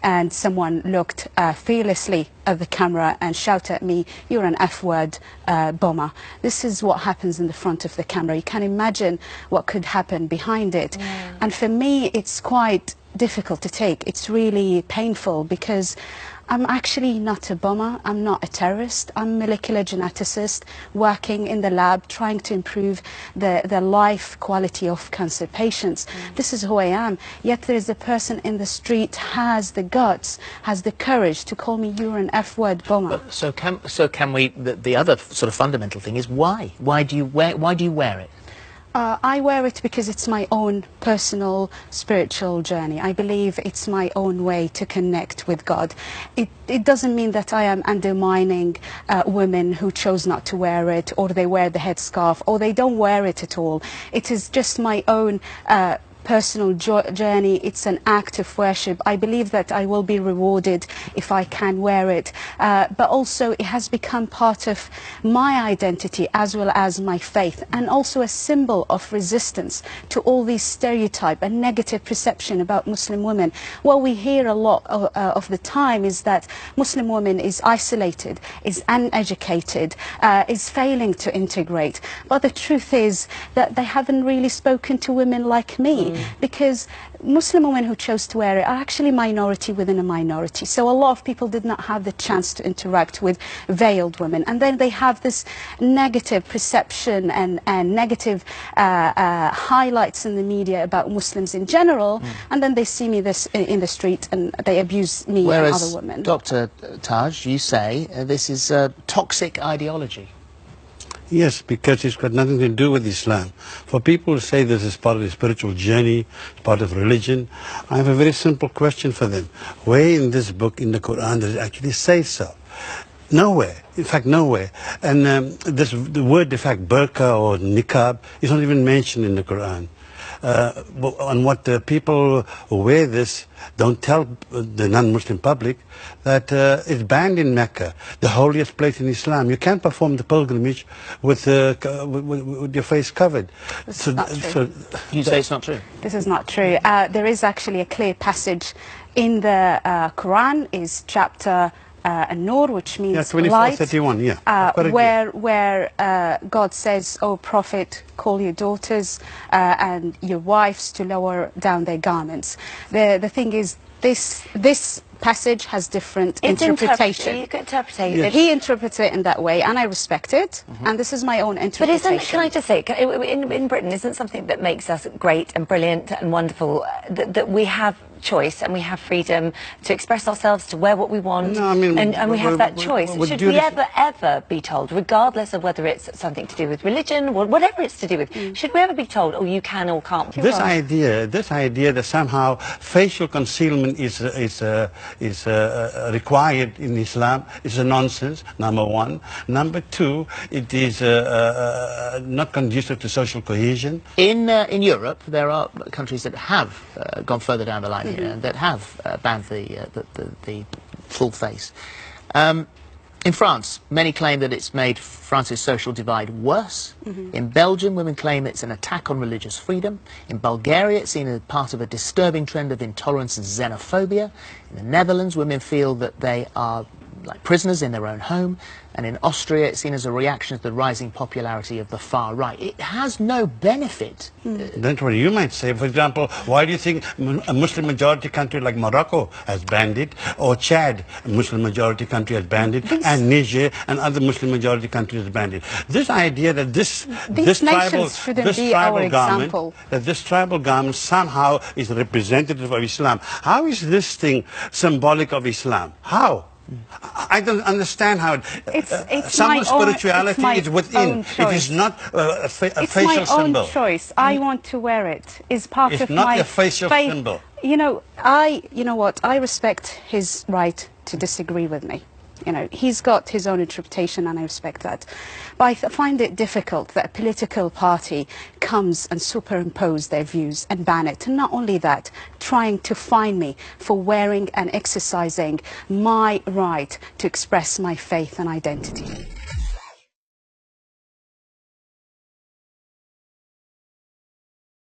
and someone looked fearlessly at the camera and shouted at me, "You're an F-word bomber." This is what happens in the front of the camera. You can imagine what could happen behind it. Yeah. And for me, it's quite difficult to take. It's really painful because I'm actually not a bomber, I'm not a terrorist, I'm a molecular geneticist working in the lab trying to improve the life quality of cancer patients. This is who I am, yet there's a person in the street has the guts, has the courage to call me, "You're an F-word bomber." So can we, the other sort of fundamental thing is why? Why do you wear it? I wear it because it's my own personal spiritual journey. I believe it's my own way to connect with God. It doesn't mean that I am undermining women who chose not to wear it, or they wear the headscarf, or they don't wear it at all. It is just my own personal journey. It's an act of worship. I believe that I will be rewarded if I can wear it, but also it has become part of my identity as well as my faith, and also a symbol of resistance to all these stereotype and negative perception about Muslim women. What we hear a lot of the time is that Muslim women is isolated, is uneducated, is failing to integrate, but the truth is that they haven't really spoken to women like me. Because Muslim women who chose to wear it are actually minority within a minority. So a lot of people did not have the chance to interact with veiled women. And then they have this negative perception and negative highlights in the media about Muslims in general. And then they see me in the street and they abuse me and other women. Dr. Taj, you say this is a toxic ideology. Yes, because it's got nothing to do with Islam. For people who say this is part of the spiritual journey, part of religion, I have a very simple question for them. Where in this book, in the Quran, does it actually say so? Nowhere. In fact, nowhere. And the word, in fact, burqa or niqab is not even mentioned in the Quran. And what the people who wear this don't tell the non-Muslim public that it's banned in Mecca, the holiest place in Islam. You can't perform the pilgrimage with your face covered. This is not true. You say it's not true? This is not true. There is actually a clear passage in the Quran, is chapter An-Nur, which means light, 24:31, yeah. where God says, "O Prophet, call your daughters and your wives to lower down their garments." The thing is, this passage has different interpretation. You can interpret it. Yes. He interprets it in that way, and I respect it, and this is my own interpretation. But can I just say, in Britain, isn't something that makes us great and brilliant and wonderful that we have choice and we have freedom to express ourselves, to wear what we want, no, I mean, and we have that choice. Should we ever be told, regardless of whether it's something to do with religion or whatever it's to do with, should we ever be told, "Oh, you can or can't"? This idea that somehow facial concealment is required in Islam is a nonsense, number one. Number two, it is not conducive to social cohesion. In Europe, there are countries that have gone further down the line here, and that have banned the full face. In France, many claim that it's made France's social divide worse. In Belgium, women claim it's an attack on religious freedom. In Bulgaria, it's seen as part of a disturbing trend of intolerance and xenophobia. In the Netherlands, women feel that they are like prisoners in their own home. And in Austria, it's seen as a reaction to the rising popularity of the far right. It has no benefit. That's what you might say. For example, why do you think a Muslim majority country like Morocco has banned it, or Chad, a Muslim majority country, has banned it, and Niger and other Muslim majority countries have banned it? This idea that this tribal garment somehow is representative of Islam. How is this thing symbolic of Islam? How? I don't understand how some spirituality is within. It is not a facial symbol. It's my own choice. I want to wear it. It's part of my not a facial symbol. You know, you know what? I respect his right to disagree with me. You know, he's got his own interpretation, and I respect that. But I find it difficult that a political party comes and superimpose their views and ban it. And not only that, trying to fine me for wearing and exercising my right to express my faith and identity.